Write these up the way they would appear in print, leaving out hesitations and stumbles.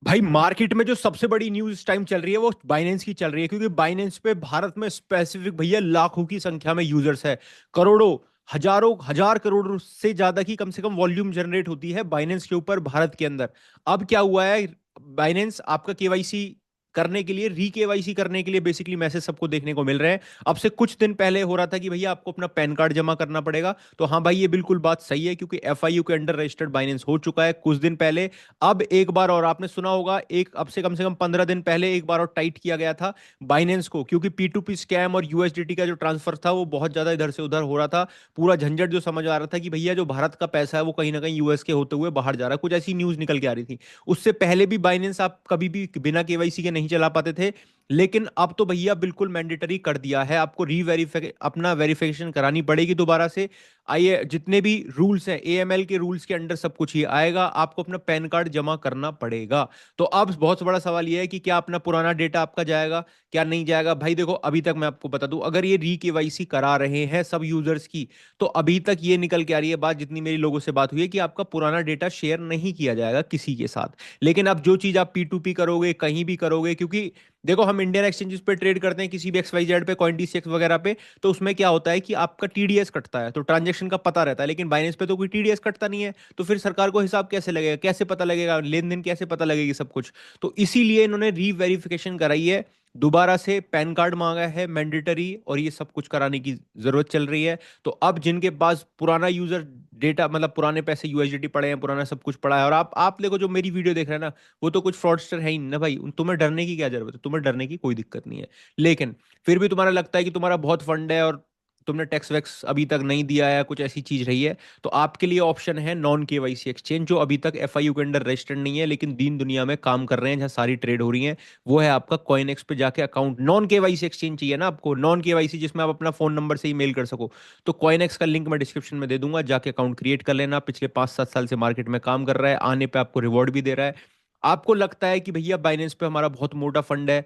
भाई मार्केट में जो सबसे बड़ी न्यूज इस टाइम चल रही है वो बाइनेंस की चल रही है, क्योंकि बाइनेंस पे भारत में स्पेसिफिक भैया लाखों की संख्या में यूजर्स है। करोड़ों, हजारों, हजार करोड़ से ज्यादा की कम से कम वॉल्यूम जनरेट होती है बाइनेंस के ऊपर भारत के अंदर। अब क्या हुआ है, बाइनेंस आपका केवाईसी करने के लिए, री केवाईसी करने के लिए बेसिकली मैसेज सबको देखने को मिल रहे हैं। अब से कुछ दिन पहले हो रहा था कि भैया आपको अपना पैन कार्ड जमा करना पड़ेगा। तो हाँ भाई, ये बिल्कुल बात सही है, क्योंकि एफआईयू के अंडर रजिस्टर्ड बाइनेंस हो चुका है कुछ दिन पहले। अब एक बार और आपने सुना होगा, एक अब से कम 15 दिन पहले एक बार और टाइट किया गया था बाइनेंस को, क्योंकि पी टू पी स्कैम और यूएसडीटी का जो ट्रांसफर था वो बहुत ज्यादा इधर से उधर हो रहा था। पूरा झंझट जो समझ आ रहा था कि भैया जो भारत का पैसा है वो कहीं ना कहीं यूएस के होते हुए बाहर जा रहा है, कुछ ऐसी न्यूज निकल के आ रही थी। उससे पहले भी बाइनेंस आप कभी भी बिना केवाईसी के नहीं चला पाते थे, लेकिन अब तो भैया बिल्कुल मैंडेटरी कर दिया है, आपको रीवेरीफाई अपना वेरिफिकेशन करानी पड़ेगी दोबारा से। आइए, जितने भी रूल्स हैं एएमएल के रूल्स के अंडर सब कुछ ही आएगा, आपको अपना पैन कार्ड जमा करना पड़ेगा। तो अब बहुत बड़ा सवाल यह है कि क्या अपना पुराना डेटा आपका जाएगा, क्या नहीं जाएगा। भाई देखो, अभी तक मैं आपको बता दूं, अगर ये री केवाईसी करा रहे हैं सब यूजर्स की, तो अभी तक ये निकल के आ रही है बात, जितनी मेरी लोगों से बात हुई है, कि आपका पुराना डेटा शेयर नहीं किया जाएगा किसी के साथ। लेकिन अब जो चीज आप पी टू पी करोगे, कहीं भी करोगे, क्योंकि देखो हम इंडियन एक्सचेंजेस पे ट्रेड करते हैं, किसी भी एक्स वाई जेड पे, कॉइन डीसीएक्स वगैरह पे, तो उसमें क्या होता है कि आपका टीडीएस कटता है, तो ट्रांजेक्शन का पता रहता है। लेकिन बाइनेंस पे तो कोई टीडीएस कटता नहीं है, तो फिर सरकार को हिसाब कैसे लगेगा, कैसे पता लगेगा लेन देन, कैसे पता लगेगी सब कुछ। तो इसीलिए इन्होंने री वेरिफिकेशन कराई है, दोबारा से पैन कार्ड मांगा है मैंडेटरी, और ये सब कुछ कराने की जरूरत चल रही है। तो अब जिनके पास पुराना यूजर डेटा, मतलब पुराने पैसे यूएसडीटी पड़े हैं, पुराना सब कुछ पड़ा है, और आप देखो जो मेरी वीडियो देख रहे हैं ना, वो तो कुछ फ्रॉडस्टर है ही नहीं ना भाई, तुम्हें डरने की क्या जरूरत है, तुम्हें डरने की कोई दिक्कत नहीं है। लेकिन फिर भी तुम्हारा लगता है कि तुम्हारा बहुत फंड है और तुमने टैक्स वैक्स अभी तक नहीं दिया है, कुछ ऐसी चीज रही है, तो आपके लिए ऑप्शन है नॉन केवाईसी एक्सचेंज, जो अभी तक एफआईयू के अंडर रजिस्टर्ड नहीं है, लेकिन दीन दुनिया में काम कर रहे हैं, जहां सारी ट्रेड हो रही है। वो है आपका कॉइनएक्स पे जाके अकाउंट। नॉन केवाईसी एक्सचेंज चाहिए ना आपको, नॉन केवाईसी जिसमें आप अपना फोन नंबर से ही मेल कर सको, तो कॉइनएक्स का लिंक मैं डिस्क्रिप्शन में दे दूंगा, जाके अकाउंट क्रिएट कर लेना। पिछले 5-7 साल से मार्केट में काम कर रहा है, आने पे आपको रिवॉर्ड भी दे रहा है। आपको लगता है कि भैया बाइनेंस पे हमारा बहुत मोटा फंड है,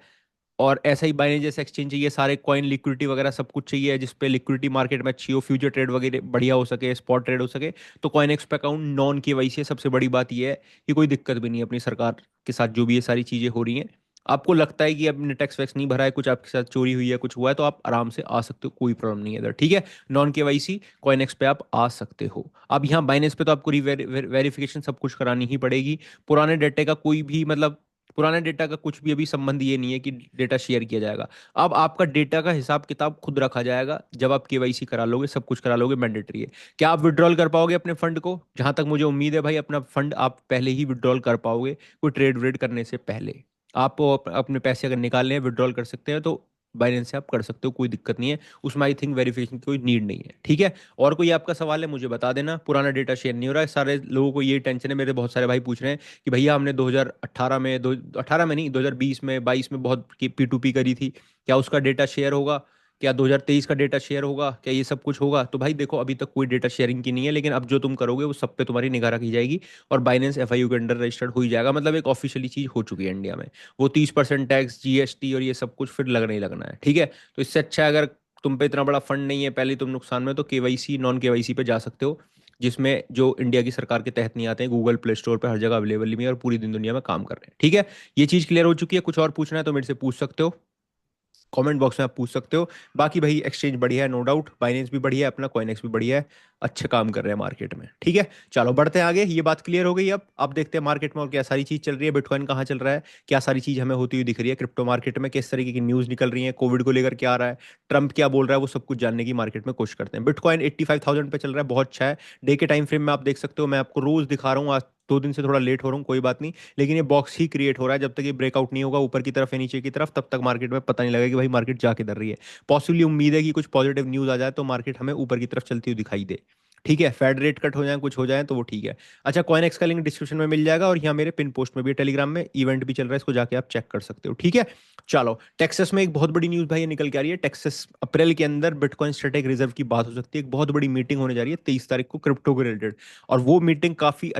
और ऐसा ही बाइनेंस जैसे एक्सचेंज चाहिए, सारे कॉइन लिक्विडिटी वगैरह सब कुछ चाहिए, जिसपे लिक्विडिटी मार्केट में अच्छी हो, फ्यूचर ट्रेड वगैरह बढ़िया हो सके, स्पॉट ट्रेड हो सके, तो कॉइन एक्स पे अकाउंट नॉन केवाईसी है। सबसे बड़ी बात यह है कि कोई दिक्कत भी नहीं है अपनी सरकार के साथ, जो भी ये सारी चीजें हो रही हैं। आपको लगता है कि आपने टैक्स वैक्स नहीं भरा है, कुछ आपके साथ चोरी हुई है, कुछ हुआ है, तो आप आराम से आ सकते हो, कोई प्रॉब्लम नहीं है इधर, ठीक है। नॉन केवाईसी कॉइन एक्स पे आप आ सकते हो। अब यहाँ बाइनेंस पे तो आपको वेरिफिकेशन सब कुछ करानी ही पड़ेगी। पुराने डेटे का कोई भी मतलब, पुराने डेटा का कुछ भी अभी संबंध ये नहीं है कि डेटा शेयर किया जाएगा। अब आपका डेटा का हिसाब किताब खुद रखा जाएगा, जब आप केवाईसी करा लोगे, सब कुछ करा लोगे, मैंडेटरी है। क्या आप विड्रॉल कर पाओगे अपने फंड को? जहां तक मुझे उम्मीद है भाई, अपना फंड आप पहले ही विड्रॉल कर पाओगे, कोई ट्रेड व्रेड करने से पहले। आप अपने पैसे अगर निकालने हैं, विड्रॉल कर सकते हैं, तो बाइनेंस से आप कर सकते हो, कोई दिक्कत नहीं है उसमें। आई थिंक वेरिफिकेशन की कोई नीड नहीं है, ठीक है। और कोई आपका सवाल है मुझे बता देना। पुराना डेटा शेयर नहीं हो रहा है, सारे लोगों को ये टेंशन है, मेरे बहुत सारे भाई पूछ रहे हैं कि भैया हमने 2018 में, 18 में नहीं, 2020 में, 22 में बहुत पी टू पी करी थी, क्या उसका डेटा शेयर होगा? क्या 2023 का डेटा शेयर होगा? क्या ये सब कुछ होगा? तो भाई देखो, अभी तक कोई डेटा शेयरिंग की नहीं है, लेकिन अब जो तुम करोगे वो सब पे तुम्हारी निगाह रखी जाएगी, और बाइनेंस एफआईयू के अंडर रजिस्टर्ड हो ही जाएगा, मतलब एक ऑफिशियली चीज हो चुकी है इंडिया में। वो 30% टैक्स, जीएसटी और ये सब कुछ फिर लगना ही लगना है, ठीक है। तो इससे अच्छा है, अगर तुम पे इतना बड़ा फंड नहीं है, पहले ही तुम नुकसान में हो, तो केवाईसी नॉन केवाईसी पे जा सकते हो, जिसमें जो इंडिया की सरकार के तहत नहीं आते हैं, गूगल प्ले स्टोर पे हर जगह अवेलेबल भी है, और पूरी दिन दुनिया में काम कर रहे हैं, ठीक है। ये चीज क्लियर हो चुकी है। कुछ और पूछना है तो मेरे से पूछ सकते हो, कमेंट बॉक्स में आप पूछ सकते हो। बाकी भाई एक्सचेंज बढ़िया है, नो डाउट, बाइनेंस भी बढ़िया है, अपना कॉइनेक्स भी बढ़िया है, अच्छे काम कर रहे हैं मार्केट में, ठीक है। चलो बढ़ते हैं आगे, ये बात क्लियर हो गई। अब देखते हैं मार्केट में और क्या सारी चीज चल रही है, बिटकॉइन कहाँ चल रहा है, क्या सारी चीज हमें होती हुई दिख रही है क्रिप्टो मार्केट में, किस तरीके की न्यूज निकल रही है, कोविड को लेकर क्या आ रहा है, ट्रंप क्या बोल रहा है, वो सब कुछ जानने की मार्केट में कोशिश करते हैं। बिटकॉइन 85,000 पे चल रहा है, बहुत अच्छा है। डे के टाइम फ्रेम में आप देख सकते हो, मैं आपको रोज दिखा रहा हूँ, आज 2 दिन से थोड़ा लेट हो रहा हूँ, कोई बात नहीं, लेकिन ये बॉक्स ही क्रिएट हो रहा है। जब तक ये ब्रेकआउट नहीं होगा ऊपर की तरफ या नीचे की तरफ, तब तक मार्केट में पता नहीं लगेगा कि भाई मार्केट जा किधर रही है। पॉसिबली उम्मीद है कि कुछ पॉजिटिव न्यूज आ जाए तो मार्केट हमें ऊपर की तरफ चलती हुई दिखाई दे, ठीक है। फेड रेट कट हो जाए, कुछ हो जाए तो वो ठीक है। अच्छा, कॉइन एक्स का लिंक डिस्क्रिप्शन में मिल जाएगा, और यहाँ मेरे पिन पोस्ट में भी, टेलीग्राम में इवेंट भी चल रहा है, इसको जाके आप चेक कर सकते हो, ठीक है। चलो, टेक्सास में एक बहुत बड़ी न्यूज भाई ये निकल के आ रही है। टेक्सास अप्रैल के अंदर बिटकॉइन स्ट्रेटेजिक रिजर्व की बात हो सकती है, एक बहुत बड़ी मीटिंग होने जा रही है 23 तारीख को क्रिप्टो के रिलेटेड, और वो मीटिंग काफी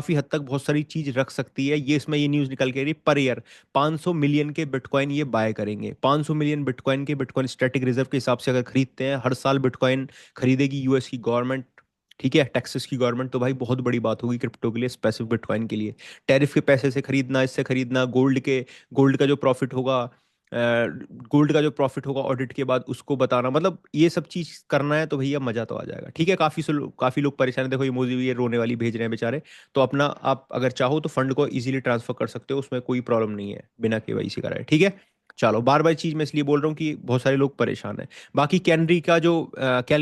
हद तक बहुत सारी चीज रख सकती है। ये इसमें ये न्यूज निकल के आ रही है, पर ईयर 500 मिलियन के बिटकॉइन ये बाय करेंगे। 500 मिलियन बिटकॉइन के, बिटकॉइन स्टैटिक रिजर्व के हिसाब से अगर खरीदते हैं, हर साल बिटकॉइन खरीदेगी यूएस की गवर्नमेंट, ठीक है, टेक्सास की गवर्नमेंट, तो भाई बहुत बड़ी बात होगी क्रिप्टो के लिए, स्पेसिफिक बिटकॉइन के लिए। टैरिफ के पैसे से खरीदना, इससे खरीदना, गोल्ड का जो प्रॉफिट होगा, ऑडिट के बाद उसको बताना, मतलब ये सब चीज करना है तो भैया मजा तो आ जाएगा। ठीक है, काफी लोग परेशान है, देखो इमोजी भी ये रोने वाली भेज रहे हैं बेचारे। तो अपना आप अगर चाहो तो फंड को इजीली ट्रांसफर कर सकते हो, उसमें कोई प्रॉब्लम नहीं है, बिना केवाईसी कराए। ठीक है, चलो बार बार चीज मैं इसलिए बोल रहा हूँ कि बहुत सारे लोग परेशान हैं। बाकी कैनरी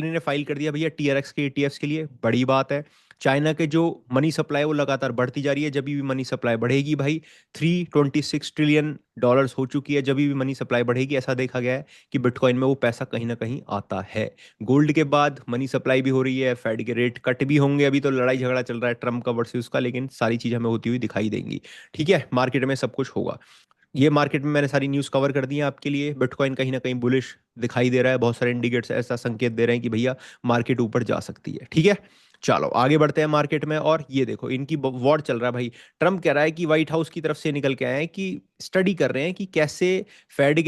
ने फाइल कर दिया भैया टीआरएक्स के ईटीएफ्स के लिए, बड़ी बात है। चाइना के जो मनी सप्लाई वो लगातार बढ़ती जा रही है, जब भी मनी सप्लाई बढ़ेगी भाई, $326 ट्रिलियन हो चुकी है, जब भी मनी सप्लाई बढ़ेगी ऐसा देखा गया है कि बिटकॉइन में वो पैसा कहीं ना कहीं आता है। गोल्ड के बाद मनी सप्लाई भी हो रही है, फेड के रेट कट भी होंगे, अभी तो लड़ाई झगड़ा चल रहा है ट्रम्प का वर्सेस उसका, लेकिन सारी चीज हमें होती हुई दिखाई देंगी। ठीक है, मार्केट में सब कुछ होगा। ये मार्केट में मैंने सारी न्यूज़ कवर कर दी है आपके लिए। बिटकॉइन कहीं ना कहीं बुलिश दिखाई दे रहा है, बहुत सारे इंडिकेटर्स ऐसा संकेत दे रहे हैं कि भैया मार्केट ऊपर जा सकती है। ठीक है, चलो आगे बढ़ते हैं मार्केट में। और ये देखो इनकी वॉर चल रहा है भाई। ट्रम्प कह रहा है कि व्हाइट हाउस की तरफ से निकल के आए हैं कि स्टडी कर रहे हैं कि कैसे फेड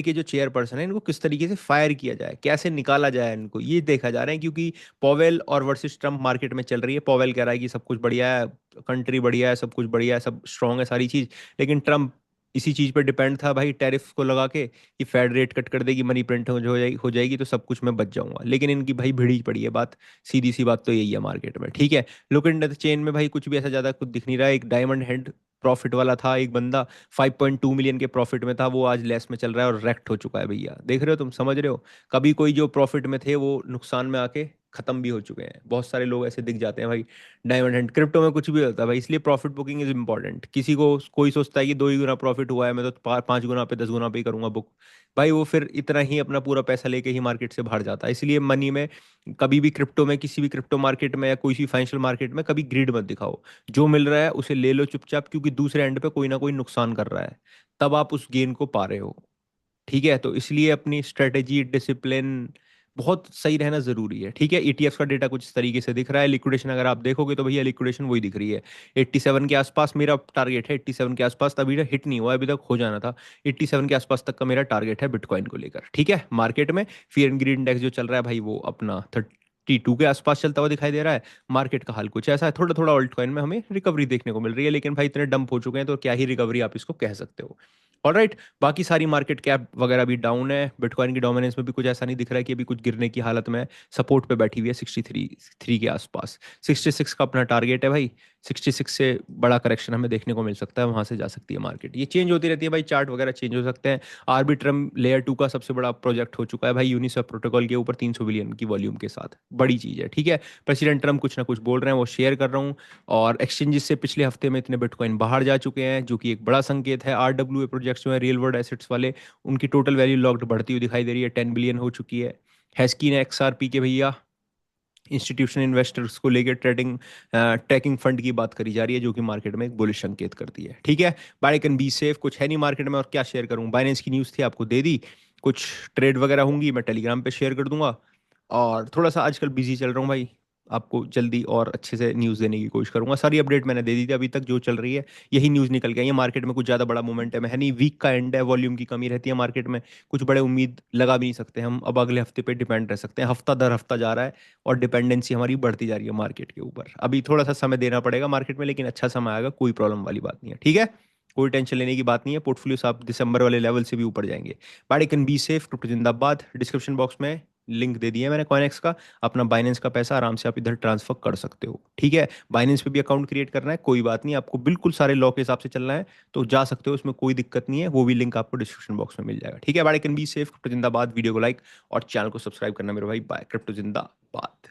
के जो चेयरपर्सन है इनको किस तरीके से फायर किया जाए, कैसे निकाला जाए इनको, ये देखा जा रहा है। क्योंकि पॉवेल और वर्सेस ट्रम्प मार्केट में चल रही है। पॉवेल कह रहा है कि सब कुछ बढ़िया है, कंट्री बढ़िया है, सब कुछ बढ़िया है, सब स्ट्रांग है सारी चीज। लेकिन ट्रम्प इसी चीज पर डिपेंड था भाई, टैरिफ को लगा के कि फेड रेट कट कर देगी, मनी प्रिंट हो जाएगी तो सब कुछ मैं बच जाऊंगा। लेकिन इनकी भाई भिड़ी पड़ी है बात, सीधी सी बात तो यही है मार्केट में। ठीक है, लुक इन द चेन में भाई कुछ भी ऐसा ज्यादा कुछ दिख नहीं रहा है। एक डायमंड हेड प्रॉफिट वाला था एक बंदा, 5.2 मिलियन के प्रॉफिट में था, वो आज लेस में चल रहा है और रेक्ट हो चुका है भैया। देख रहे हो, तुम समझ रहे हो, कभी कोई जो प्रॉफिट में थे वो नुकसान में आके खत्म भी हो चुके हैं। बहुत सारे लोग ऐसे दिख जाते हैं भाई। डायमंड हैंड क्रिप्टो में कुछ भी होता है भाई, इसलिए प्रॉफिट बुकिंग इज इंपॉर्टेंट। किसी को कोई सोचता है कि 2 ही गुना प्रॉफिट हुआ है, मैं तो 5 गुना पे 10 गुना पे ही करूंगा बुक, भाई वो फिर इतना ही अपना पूरा पैसा लेके ही मार्केट से बाहर जाता है। इसलिए मनी में कभी भी क्रिप्टो में, किसी भी क्रिप्टो मार्केट में या कोई सी फाइनेंशियल मार्केट में कभी ग्रीड मत दिखाओ। जो मिल रहा है उसे ले लो चुपचाप, क्योंकि दूसरे एंड पे कोई ना कोई नुकसान कर रहा है, तब आप उस गेन को पा रहे हो। ठीक है, तो इसलिए अपनी स्ट्रेटेजी डिसिप्लिन बहुत सही रहना जरूरी है। ठीक है, ईटीएफ का डेटा कुछ इस तरीके से दिख रहा है। लिक्विडेशन अगर आप देखोगे तो भैया लिक्विडेशन वही दिख रही है, 87 के आसपास मेरा टारगेट है। 87 के आसपास, तभी हिट नहीं हुआ अभी तक, हो जाना था। 87 के आसपास तक का मेरा टारगेट है बिटकॉइन को लेकर। ठीक है, मार्केट में फियर एंड ग्रीड इंडेक्स जो चल रहा है भाई, वो अपना 32 के आसपास चलता हुआ दिखाई दे रहा है। मार्केट का हाल कुछ ऐसा है, थोड़ा थोड़ा ऑल्ट कॉइन में हमें रिकवरी देखने को मिल रही है, लेकिन भाई इतने डंप हो चुके हैं तो क्या ही रिकवरी आप इसको कह सकते हो। ऑलराइट, बाकी सारी मार्केट कैप वगैरह भी डाउन है। बिटकॉइन की डोमिनेंस में भी कुछ ऐसा नहीं दिख रहा है कि अभी कुछ गिरने की हालत में है। सपोर्ट पे बैठी हुई है 63 के आसपास। 66 का अपना टारगेट है भाई। 66 से बड़ा करेक्शन हमें देखने को मिल सकता है, वहां से जा सकती है मार्केट। ये चेंज होती रहती है भाई, चार्ट वगैरह चेंज हो सकते हैं। आर्बिट्रम लेयर 2 का सबसे बड़ा प्रोजेक्ट हो चुका है भाई, यूनिस्वाप प्रोटोकॉल के ऊपर 300 बिलियन की वॉल्यूम के साथ, बड़ी चीज है। ठीक है, प्रेसिडेंट ट्रम्प कुछ ना कुछ बोल रहे हैं, वो शेयर कर रहा हूँ। और एक्सचेंजेस से पिछले हफ्ते में इतने बिटकॉइन बाहर जा चुके हैं, जो कि एक बड़ा संकेत है। आरडब्ल्यू प्रोजेक्ट्स जो है रियल वर्ल्ड एसेट्स वाले, उनकी टोटल वैल्यू लॉक्ड बढ़ती हुई दिखाई दे रही है, 10 बिलियन हो चुकी है। हैस्की ने एक्सआरपी के भैया इंस्टीट्यूशनल इन्वेस्टर्स को लेकर ट्रैकिंग फंड की बात करी जा रही है, जो कि मार्केट में एक बुलिश संकेत करती है। ठीक है, but I can be safe, कुछ है नहीं मार्केट में और क्या शेयर करूं। बाइनेंस की न्यूज़ थी, आपको दे दी। कुछ ट्रेड वगैरह होंगी मैं टेलीग्राम पे शेयर कर दूंगा। और थोड़ा सा आजकल बिजी चल रहा हूँ भाई, आपको जल्दी और अच्छे से न्यूज़ देने की कोशिश करूंगा। सारी अपडेट मैंने दे दी थी अभी तक जो चल रही है, यही न्यूज़ निकल के आई है। मार्केट में कुछ ज़्यादा बड़ा मोमेंटम है नहीं, वीक का एंड है, वॉल्यूम की कमी रहती है मार्केट में, कुछ बड़े उम्मीद लगा भी नहीं सकते हम। अब अगले हफ्ते पे डिपेंड रह सकते हैं, हफ्ता दर हफ्ता जा रहा है और डिपेंडेंसी हमारी बढ़ती जा रही है मार्केट के ऊपर। अभी थोड़ा सा समय देना पड़ेगा मार्केट में, लेकिन अच्छा समय आएगा, कोई प्रॉब्लम वाली बात नहीं है। ठीक है, कोई टेंशन लेने की बात नहीं है, पोर्टफोलियो आप दिसंबर वाले लेवल से भी ऊपर जाएंगे। But can be safe, crypto जिंदाबाद। डिस्क्रिप्शन बॉक्स में लिंक दे दिया है मैंने कॉइनेक्स का, अपना बाइनेंस का पैसा आराम से आप इधर ट्रांसफर कर सकते हो। ठीक है, बाइनेंस पे भी अकाउंट क्रिएट करना है, कोई बात नहीं, आपको बिल्कुल सारे लॉ के हिसाब से चलना है तो जा सकते हो, उसमें कोई दिक्कत नहीं है। वो भी लिंक आपको डिस्क्रिप्शन बॉक्स में मिल जाएगा। ठीक है, but can be safe, crypto जिंदाबाद। वीडियो को लाइक और चैनल को सब्सक्राइब करना मेरे भाई। बाय, क्रिप्टो जिंदाबाद।